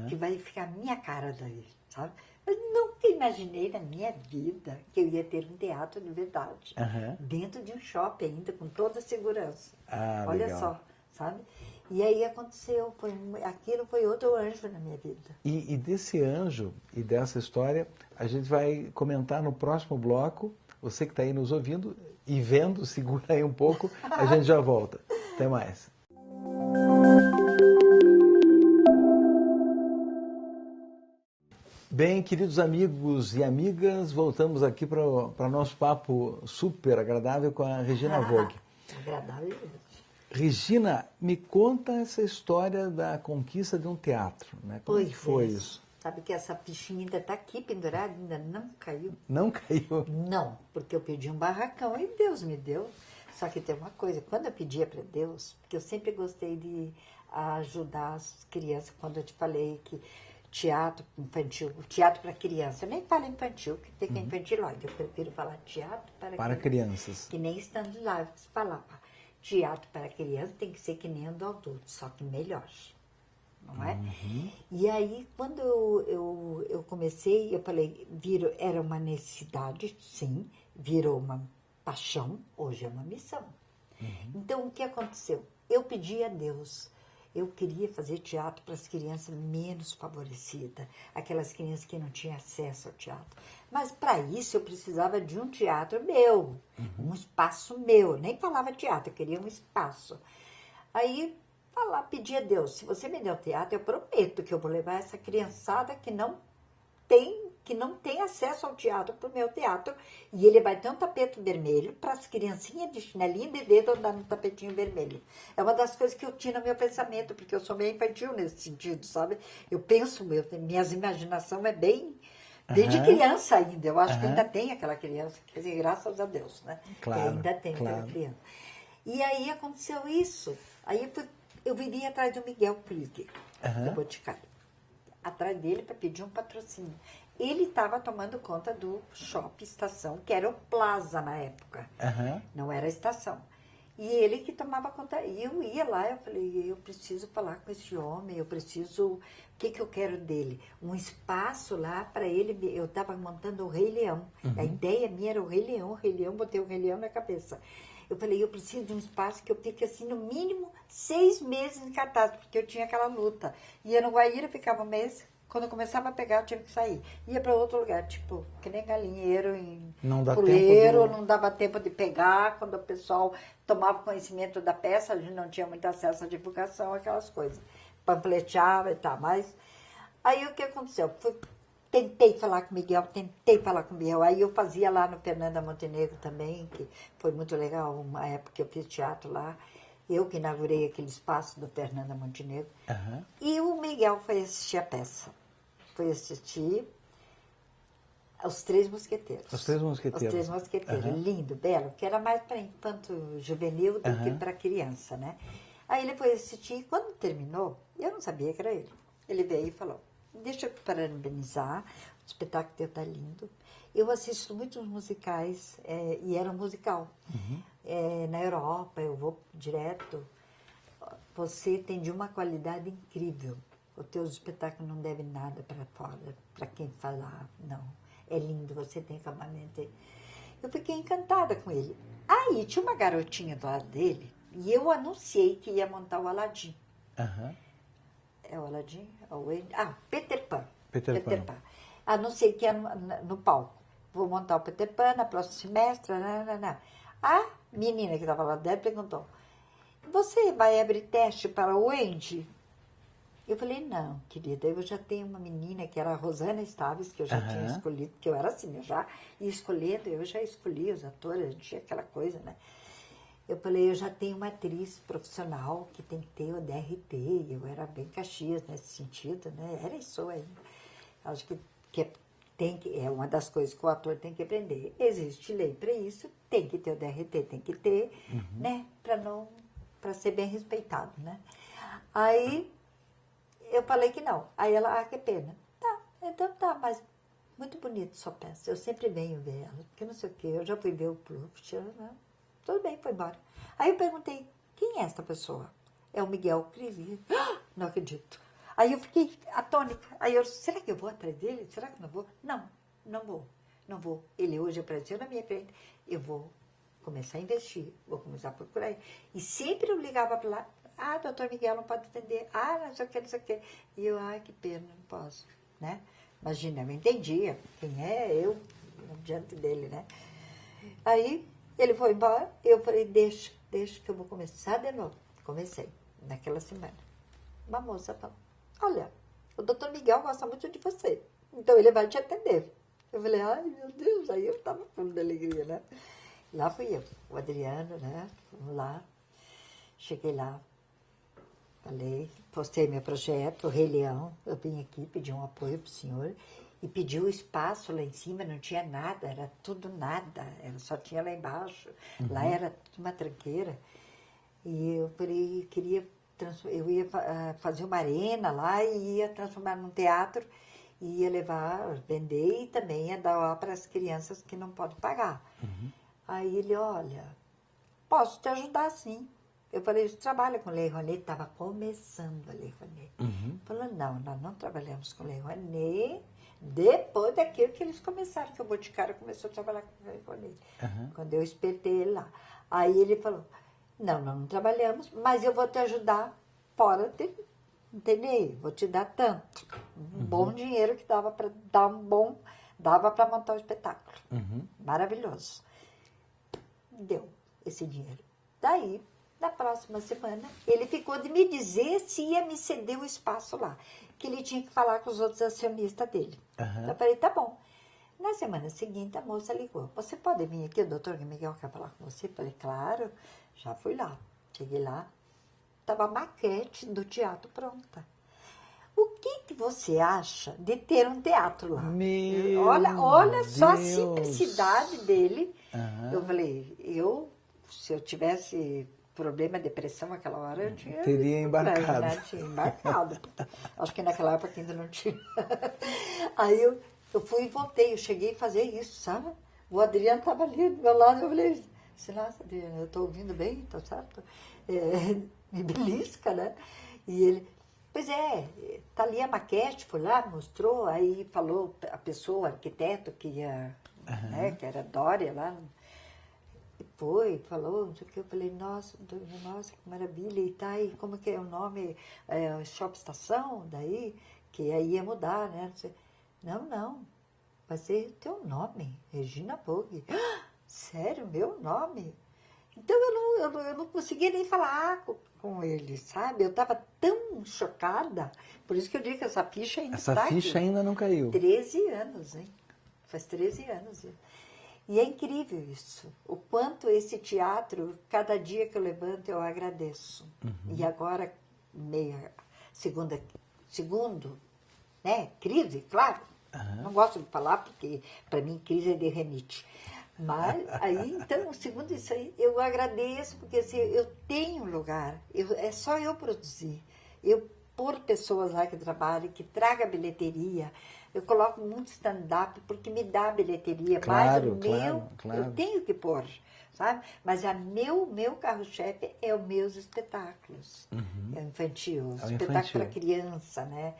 que vai ficar a minha cara daí, sabe? Eu nunca imaginei na minha vida que eu ia ter um teatro de verdade. Dentro de um shopping ainda, com toda a segurança. Olha legal. só, sabe? E aí aconteceu, aquilo foi outro anjo na minha vida. E desse anjo e dessa história, a gente vai comentar no próximo bloco. Você que está aí nos ouvindo e vendo, segura aí um pouco, a gente já volta. Até mais. Bem, queridos amigos e amigas, voltamos aqui para nosso papo super agradável com a Regina Vogue. Agradável. Regina, me conta essa história da conquista de um teatro, né? Como é que foi isso? Sabe que essa fichinha ainda está aqui pendurada, ainda não caiu. Não caiu? Não, porque eu pedi um barracão e Deus me deu. Só que tem uma coisa, quando eu pedia para Deus, porque eu sempre gostei de ajudar as crianças, quando eu te falei que teatro infantil, teatro para criança, eu nem falo infantil, que tem que é infantilóide, eu prefiro falar teatro para crianças. Que nem estando lá, você falava, teatro para criança tem que ser que nem o do adulto, só que melhor. Não é? E aí, quando eu comecei, eu falei, era uma necessidade, sim, virou uma paixão, hoje é uma missão. Então, o que aconteceu? Eu pedi a Deus, eu queria fazer teatro para as crianças menos favorecidas, aquelas crianças que não tinham acesso ao teatro. Mas, para isso, eu precisava de um teatro meu, um espaço meu. Nem falava teatro, eu queria um espaço. Aí, pedi a Deus, se você me der o teatro, eu prometo que eu vou levar essa criançada que não tem acesso ao teatro para o meu teatro, e ele vai ter um tapete vermelho para as criancinhas de chinelinho de dedo andar no tapetinho vermelho. É uma das coisas que eu tinha no meu pensamento, porque eu sou meio infantil nesse sentido, sabe? Eu penso, minhas imaginação é bem de criança ainda. Eu acho que ainda tem aquela criança, quer dizer, graças a Deus, né? Claro, que ainda tem aquela criança. E aí aconteceu isso. Aí eu vivia atrás do Miguel Krieger, do Boticário. Atrás dele para pedir um patrocínio. Ele estava tomando conta do shopping estação, que era o Plaza na época. Não era a estação. E ele que tomava conta. E eu ia lá, eu falei, eu preciso falar com esse homem, eu preciso... O que eu quero dele? Um espaço lá para ele... Eu estava montando o Rei Leão. A ideia minha era o Rei Leão, botei o Rei Leão na cabeça. Eu falei, eu preciso de um espaço que eu fique assim, no mínimo, 6 meses em cartaz, porque eu tinha aquela luta. Ia no Guaíra, ficava um mês, quando eu começava a pegar, eu tinha que sair. Ia para outro lugar, tipo, que nem galinheiro em puleiro, não dava tempo de pegar, quando o pessoal tomava conhecimento da peça, a gente não tinha muito acesso à divulgação, aquelas coisas. Pampleteava e tal, mas... Aí o que aconteceu? Tentei falar com o Miguel, aí eu fazia lá no Fernanda Montenegro também, que foi muito legal, uma época que eu fiz teatro lá, eu que inaugurei aquele espaço do Fernanda Montenegro, e o Miguel foi assistir a peça, foi assistir Os Três Mosqueteiros. Os Três Mosqueteiros. Os Três Mosqueteiros, lindo, belo, que era mais para infanto juvenil do que para criança, né? Aí ele foi assistir, e quando terminou, eu não sabia que era ele. Ele veio e falou, deixa eu te parabenizar, o espetáculo teu tá lindo. Eu assisto muitos musicais, e era um musical. Na Europa, eu vou direto. Você tem de uma qualidade incrível. O teu espetáculo não deve nada para fora, para quem falar, não. É lindo, você tem acabamento. Eu fiquei encantada com ele. Aí tinha uma garotinha do lado dele, e eu anunciei que ia montar o Aladim. É o Aladim? Peter Pan. Peter Pan. Anunciei que ia no palco. Vou montar o Peter Pan no próximo semestre. A menina que estava lá dentro perguntou, você vai abrir teste para o Wendy? Eu falei, não, querida, eu já tenho uma menina que era a Rosana Staves, que eu já tinha escolhido, que eu era assim, eu já ia escolhendo, eu já escolhi os atores, tinha aquela coisa, né? Eu falei, eu já tenho uma atriz profissional que tem que ter o DRT, eu era bem Caxias nesse sentido, né? Era isso ainda. Acho que é uma das coisas que o ator tem que aprender. Existe lei para isso, tem que ter o DRT, tem que ter, né? Para ser bem respeitado, né? Aí eu falei que não. Aí ela, que pena. Tá, então tá, mas muito bonito sua peça. Eu sempre venho ver ela, porque não sei o quê. Eu já fui ver o Pluft, né? Tudo bem, foi embora. Aí eu perguntei, quem é essa pessoa? É o Miguel Krieger. Não acredito. Aí eu fiquei atônica. Aí eu, será que eu vou atrás dele? Será que não vou? Não, não vou. Ele hoje apareceu na minha frente. Eu vou começar a investir, vou começar a procurar ele. E sempre eu ligava para lá, doutor Miguel não pode atender. Não sei o que, não sei o que. E eu, que pena, não posso, né? Imagina, eu entendia quem é eu diante dele, né? Aí ele foi embora, eu falei, deixa que eu vou começar de novo. Comecei, naquela semana. Uma moça falou, olha, o doutor Miguel gosta muito de você, então ele vai te atender. Eu falei, ai meu Deus, aí eu estava full de alegria, né? Lá fui eu, o Adriano, né? Vamos lá, cheguei lá. Falei, postei meu projeto, o Rei Leão. Eu vim aqui pedir um apoio para o senhor e pedi o espaço lá em cima, não tinha nada, era tudo nada, só tinha lá embaixo. Lá era tudo uma tranqueira. E eu falei, eu ia fazer uma arena lá e ia transformar num teatro e ia levar, vender e também ia dar para as crianças que não podem pagar. Aí ele, olha, posso te ajudar sim. Eu falei, você trabalha com Lei Rouanet? Estava começando a Lei Rouanet. Falou, não, nós não trabalhamos com Lei Rouanet. Depois daquilo que eles começaram, que o Boticário começou a trabalhar com Lei Rouanet. Quando eu espertei ele lá. Aí ele falou, não, nós não trabalhamos, mas eu vou te ajudar fora dele. Entendeu? Vou te dar tanto. Um bom dinheiro que dava para dar dava para montar o espetáculo. Maravilhoso. Deu esse dinheiro. Daí, na próxima semana, ele ficou de me dizer se ia me ceder o espaço lá, que ele tinha que falar com os outros acionistas dele. Então, eu falei, tá bom. Na semana seguinte, a moça ligou. Você pode vir aqui, o doutor Miguel quer falar com você? Eu falei, claro. Já fui lá. Cheguei lá, estava a maquete do teatro pronta. O que você acha de ter um teatro lá? Olha só a simplicidade dele. Eu falei, se eu tivesse problema, depressão naquela hora, eu teria embarcado. Né? Tinha embarcado. Acho que naquela época ainda não tinha. Aí eu fui e voltei, eu cheguei a fazer isso, sabe? O Adriano estava ali do meu lado, eu falei, nossa, Adriano, eu estou ouvindo bem, tá certo? Me belisca, né? E ele, pois tá ali a maquete, foi lá, mostrou, aí falou a pessoa, o arquiteto que ia, né, que era Dória lá, e falou, não sei o que, eu falei, nossa, que maravilha, e tá aí, como que é o nome, Shop Estação, daí, que aí ia mudar, né? Não, vai ser teu nome, Regina Vogue. Sério, meu nome? Então eu não conseguia nem falar com ele, sabe? Eu estava tão chocada. Por isso que eu digo que essa ficha ainda está aqui. Essa ficha ainda não caiu. 13 anos, hein? Faz 13 anos. E é incrível isso. O quanto esse teatro, cada dia que eu levanto, eu agradeço. E agora, segundo, né? Crise, claro. Não gosto de falar, porque para mim crise é de renite. Mas aí, então, segundo isso aí, eu agradeço, porque assim, eu tenho lugar, é só eu produzir. Eu pôr pessoas lá que trabalhem, que tragam bilheteria. Eu coloco muito stand-up porque me dá bilheteria. Claro, mas eu tenho que pôr, sabe? Mas meu carro-chefe é os meus espetáculos. É o infantil, espetáculo para criança, né?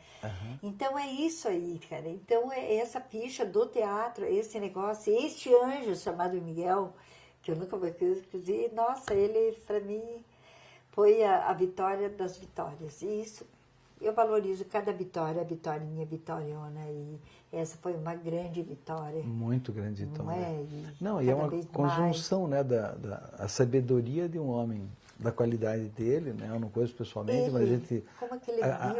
Então é isso aí, cara. Então é essa ficha do teatro, esse negócio, este anjo chamado Miguel, que eu nunca vou esquecer, nossa, ele para mim foi a vitória das vitórias. E isso eu valorizo cada vitória, a vitória vitoriona, e essa foi uma grande vitória. Muito grande vitória. Não é? E é uma conjunção, né, da sabedoria de um homem, da qualidade dele, né? Eu não conheço pessoalmente, mas a gente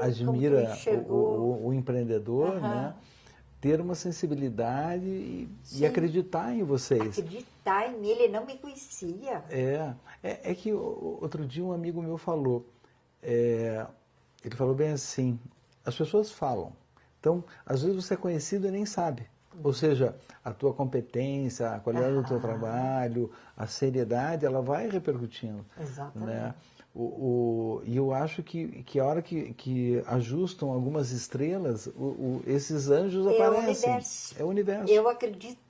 admira o empreendedor, né? Ter uma sensibilidade e acreditar em vocês. Acreditar em mim, ele não me conhecia. É que outro dia um amigo meu falou, ele falou bem assim, as pessoas falam, então às vezes você é conhecido e nem sabe. Ou seja, a tua competência, a qualidade do teu trabalho, a seriedade, ela vai repercutindo. Exatamente. Né? E eu acho que a hora que ajustam algumas estrelas, esses anjos aparecem. É o universo. Eu acredito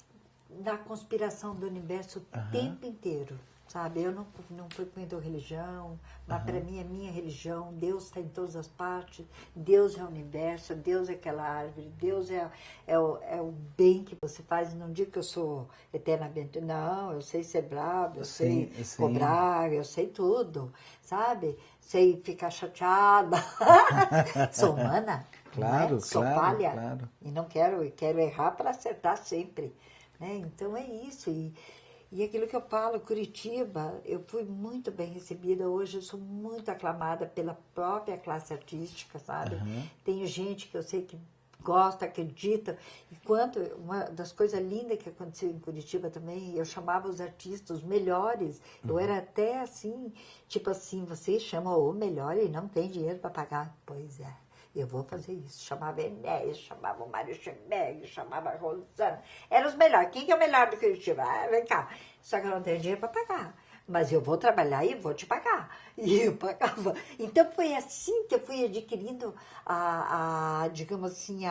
na conspiração do universo o tempo inteiro, sabe? Eu não frequento religião, mas para mim é minha religião. Deus está em todas as partes. Deus é o universo, Deus é aquela árvore, Deus é o bem que você faz. Não digo que eu sou eternamente, não, eu sei ser bravo, eu sei cobrar, eu sei tudo, sabe? Sei ficar chateada. Sou humana, claro, né? Sou claro, falha, claro. E não quero errar para acertar sempre. Né? Então é isso. E aquilo que eu falo, Curitiba, eu fui muito bem recebida. Hoje eu sou muito aclamada pela própria classe artística, sabe? Tenho gente que eu sei que gostam, acreditam. Enquanto uma das coisas lindas que aconteceu em Curitiba também, eu chamava os artistas, os melhores. Eu era até assim, tipo assim, você chama o melhor e não tem dinheiro para pagar. Pois é, eu vou fazer isso. Chamava Enéas, chamava o Mário Schemberg, chamava a Rosana. Eram os melhores. Quem que é o melhor do Curitiba? Ah, vem cá. Só que eu não tenho dinheiro para pagar. Mas eu vou trabalhar e vou te pagar. E eu pagava. Então foi assim que eu fui adquirindo digamos assim,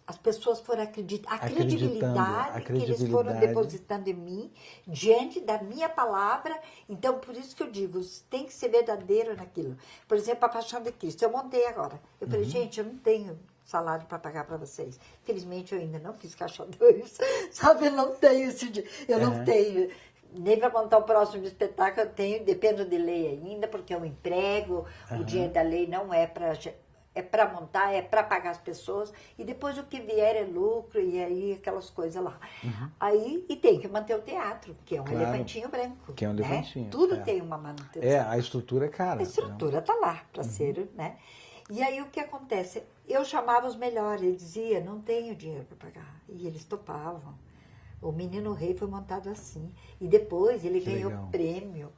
as pessoas foram acreditar, a credibilidade que eles foram depositando em mim, diante da minha palavra. Então, por isso que eu digo, tem que ser verdadeiro naquilo. Por exemplo, a Paixão de Cristo, eu montei agora. Eu falei, gente, eu não tenho salário para pagar para vocês. Felizmente, eu ainda não fiz caixa 2, sabe? Eu não tenho esse dinheiro, eu não tenho. Nem para montar o próximo espetáculo eu tenho, dependo de lei ainda, porque eu emprego, o dinheiro da lei não é para montar, é para pagar as pessoas, e depois o que vier é lucro, e aí aquelas coisas lá. Aí, e tem que manter o teatro, que é um elefantinho branco. Que é um elefantinho. Né? Tudo tem uma manutenção. A estrutura é cara. A estrutura está lá para ser, né? E aí o que acontece? Eu chamava os melhores, ele dizia, não tenho dinheiro para pagar. E eles topavam. O Menino Rei foi montado assim. E depois ele ganhou prêmio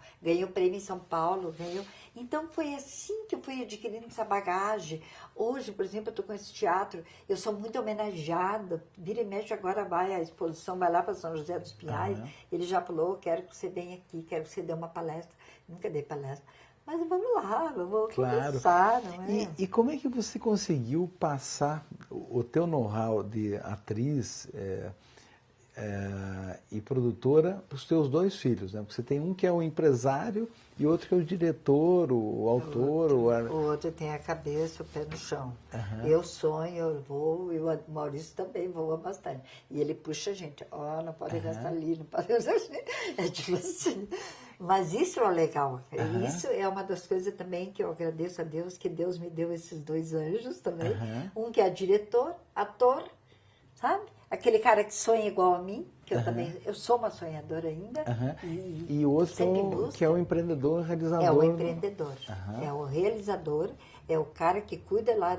em São Paulo, ganhou. Então foi assim que eu fui adquirindo essa bagagem. Hoje, por exemplo, eu estou com esse teatro, eu sou muito homenageada. Vira e mexe, agora vai a exposição, vai lá para São José dos Pinhais. Ele já falou, quero que você venha aqui, quero que você dê uma palestra. Nunca dei palestra. Mas vamos lá, vamos conversar, não é? E como é que você conseguiu passar o teu know-how de atriz e produtora para os teus dois filhos, né? Porque você tem um que é o empresário e outro que é o diretor, o autor. O outro tem a cabeça, o pé no chão. Eu sonho, eu vou, e o Maurício também voa bastante. E ele puxa a gente, não pode gastar ali, não pode gastar ali. É tipo assim. Mas isso é legal. Isso é uma das coisas também que eu agradeço a Deus, que Deus me deu esses dois anjos também. Um que é diretor, ator, sabe? Aquele cara que sonha igual a mim, que eu também, eu sou uma sonhadora ainda. E o outro que é o empreendedor, realizador. É o empreendedor, é o realizador, é o cara que cuida lá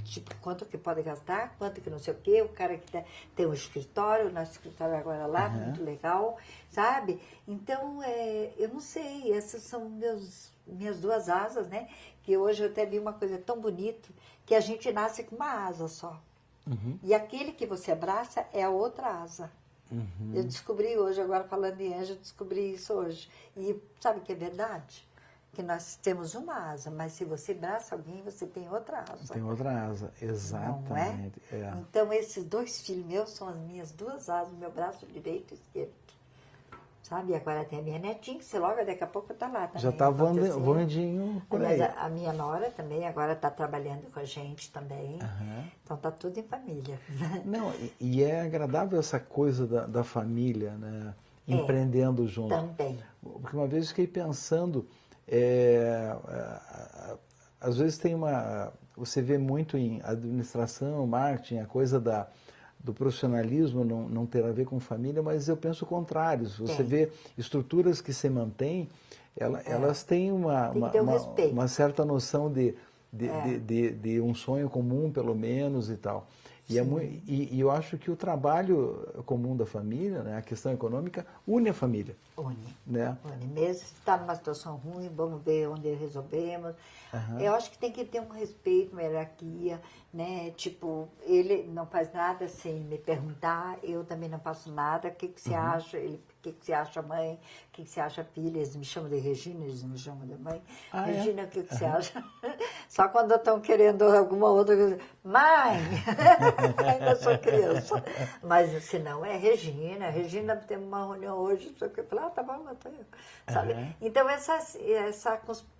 tipo, quanto que pode gastar, quanto que não sei o quê, o cara que tem um escritório, o nosso escritório agora lá, muito legal, sabe? Então, eu não sei, essas são minhas duas asas, né? Que hoje eu até vi uma coisa tão bonita, que a gente nasce com uma asa só. E aquele que você abraça é a outra asa. Eu descobri hoje, agora falando em anjo, eu descobri isso hoje. E sabe que é verdade? Que nós temos uma asa, mas se você abraça alguém, você tem outra asa. Tem outra asa, exatamente. Não é? Então, esses dois filhos meus são as minhas duas asas, meu braço direito e esquerdo. Sabe? E agora tem a minha netinha, que você logo daqui a pouco está lá também. Já está voandinho por aí. Mas a minha nora também agora está trabalhando com a gente também. Então está tudo em família. Não, e é agradável essa coisa da família, né? Empreendendo junto. Também. Porque uma vez eu fiquei pensando, às vezes você vê muito em administração, marketing, a coisa do profissionalismo não ter a ver com família, mas eu penso o contrário. Se você vê estruturas que se mantêm, elas têm uma certa noção de um sonho comum, pelo menos, e tal. E eu acho que o trabalho comum da família, né, a questão econômica, une a família. Une. Né? Une. Mesmo se está numa situação ruim, vamos ver onde resolvemos. Eu acho que tem que ter um respeito, uma hierarquia, né? Tipo, ele não faz nada sem me perguntar, eu também não faço nada. O que você acha? O que você acha, mãe? O que você acha, filha? Eles me chamam de Regina, eles não me chamam de mãe. Regina, o que você acha? Só quando estão querendo alguma outra coisa. Mãe! Ainda sou criança. Mas se não, é Regina. Regina, temos uma reunião hoje, não sei o que. Eu falei, tá bom, eu tô eu. Sabe? Então, essa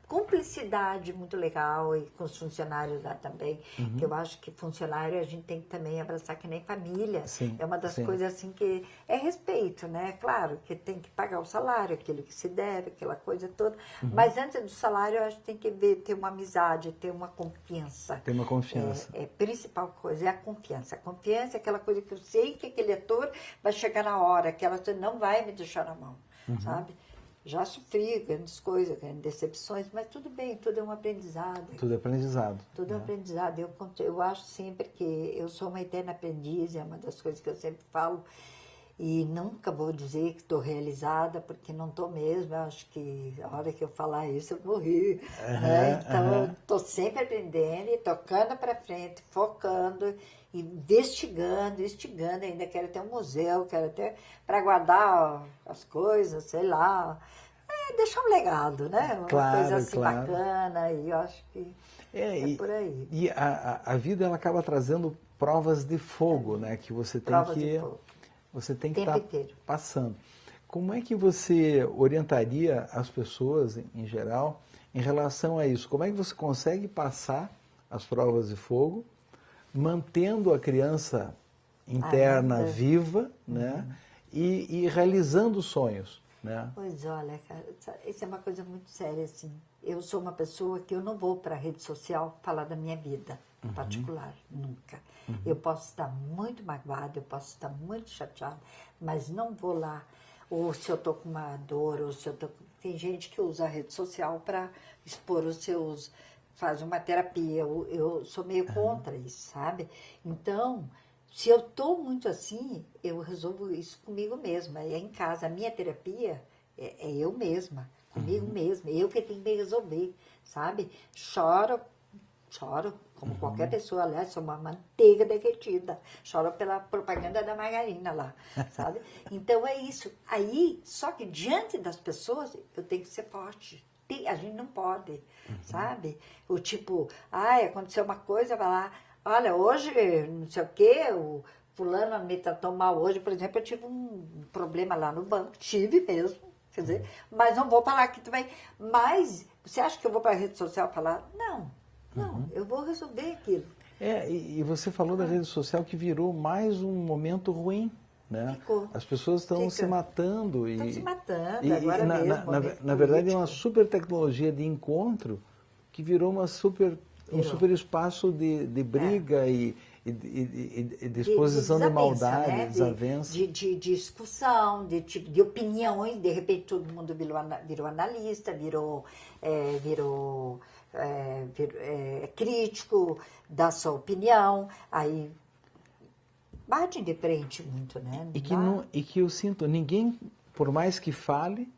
cumplicidade muito legal, e com os funcionários lá também, que eu acho que funcionário a gente tem que também abraçar que nem família. É uma das coisas assim que é respeito, né? Claro que tem que pagar o salário, aquilo que se deve, aquela coisa toda. Mas antes do salário, eu acho que tem que ter uma amizade, ter uma confiança. Ter uma confiança. A principal coisa é a confiança. A confiança é aquela coisa que eu sei que aquele ator vai chegar na hora, que ela não vai me deixar na mão, sabe? Já sofri grandes coisas, grandes decepções, mas tudo bem, tudo é um aprendizado. Tudo é aprendizado. Tudo é um aprendizado. Eu acho sempre que eu sou uma eterna aprendiz, é uma das coisas que eu sempre falo. E nunca vou dizer que estou realizada, porque não estou mesmo. Eu acho que a hora que eu falar isso, eu vou rir. Né? Então, estou sempre aprendendo e tocando para frente, focando, investigando. Ainda quero ter um museu, quero ter para guardar as coisas, sei lá. Deixar um legado, né? Uma coisa assim bacana, e eu acho que é por aí. E a vida, ela acaba trazendo provas de fogo, né? Que você tem Provas de fogo. Você tem que estar passando. Como é que você orientaria as pessoas, em geral, em relação a isso? Como é que você consegue passar as provas de fogo, mantendo a criança interna viva, né? E realizando sonhos, né? Pois olha, cara, isso é uma coisa muito séria, assim. Eu sou uma pessoa que eu não vou para a rede social falar da minha vida particular, nunca. Eu posso estar muito magoada, eu posso estar muito chateada, mas não vou lá. Ou se eu estou com uma dor, ou se eu tô... Tem gente que usa a rede social para expor os seus... Faz uma terapia. Eu sou meio contra isso, sabe? Então, se eu estou muito assim, eu resolvo isso comigo mesma. É em casa. A minha terapia é eu mesma, comigo mesma. Eu que tenho que resolver, sabe? Choro, como qualquer pessoa, aliás, sou uma manteiga derretida. Choro pela propaganda da margarina lá, sabe? Então é isso. Aí, só que diante das pessoas, eu tenho que ser forte. A gente não pode, sabe? O tipo, aconteceu uma coisa, vai lá, olha, hoje, não sei o quê, o fulano me tratou mal hoje, por exemplo, eu tive um problema lá no banco, tive mesmo, quer dizer, mas não vou falar aqui também. Mas, você acha que eu vou para a rede social falar? Não, eu vou resolver aquilo. E você falou da rede social que virou mais um momento ruim, né? Ficou. As pessoas estão se matando. Estão se matando, agora mesmo. Na verdade, é uma super tecnologia de encontro que virou um super espaço de briga e de exposição de maldade, né? desavença. De discussão, de opiniões. De repente, todo mundo virou analista, virou crítico, dá sua opinião, aí bate de frente muito, né? E que eu sinto, ninguém, por mais que fale,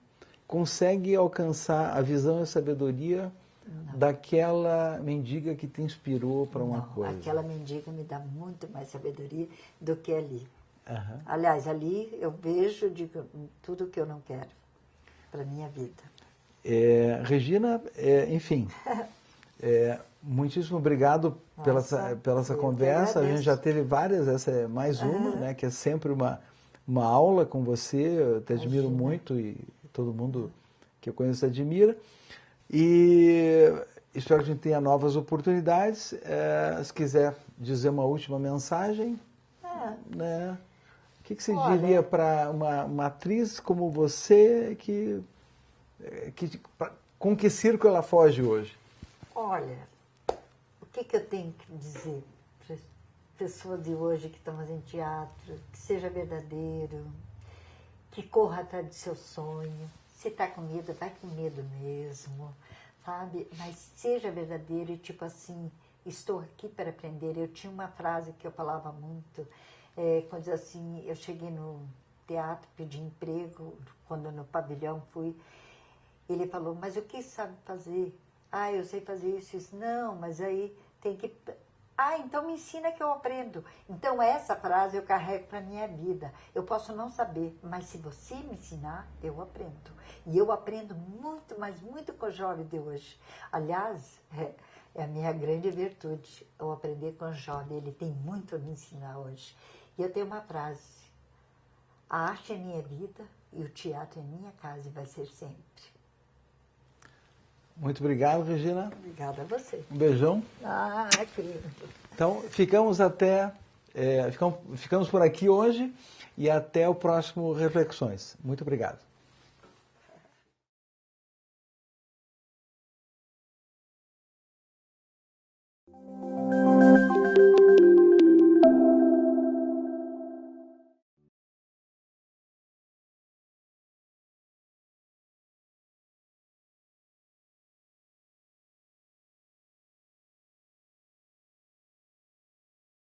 consegue alcançar a visão e a sabedoria daquela mendiga que te inspirou para uma coisa. Aquela mendiga me dá muito mais sabedoria do que ali. Aliás, ali eu vejo tudo que eu não quero para minha vida. Regina, enfim, muitíssimo obrigado pela essa conversa. A gente já teve várias, essa é mais uma, né, que é sempre uma aula com você. Eu te admiro muito e todo mundo que eu conheço admira. E espero que a gente tenha novas oportunidades. Se quiser dizer uma última mensagem, né? O que você diria para uma atriz como você com que circo ela foge hoje? Olha, o que eu tenho que dizer para as pessoas de hoje que estão fazendo teatro? Que seja verdadeiro, que corra atrás do seu sonho. Se está com medo, vai com medo mesmo, sabe? Mas seja verdadeiro e tipo assim, estou aqui para aprender. Eu tinha uma frase que eu falava muito, quando assim, eu cheguei no teatro, pedi emprego, quando no pavilhão fui, ele falou, mas o que sabe fazer? Eu sei fazer isso. Não, mas aí tem que... então me ensina que eu aprendo. Então essa frase eu carrego para a minha vida. Eu posso não saber, mas se você me ensinar, eu aprendo. E eu aprendo muito, mas muito com o jovem de hoje. Aliás, é a minha grande virtude, eu aprender com o jovem. Ele tem muito a me ensinar hoje. E eu tenho uma frase, a arte é minha vida e o teatro é minha casa e vai ser sempre. Muito obrigado, Regina. Obrigada a você. Um beijão. Querido. Então, ficamos por aqui hoje e até o próximo Reflexões. Muito obrigado.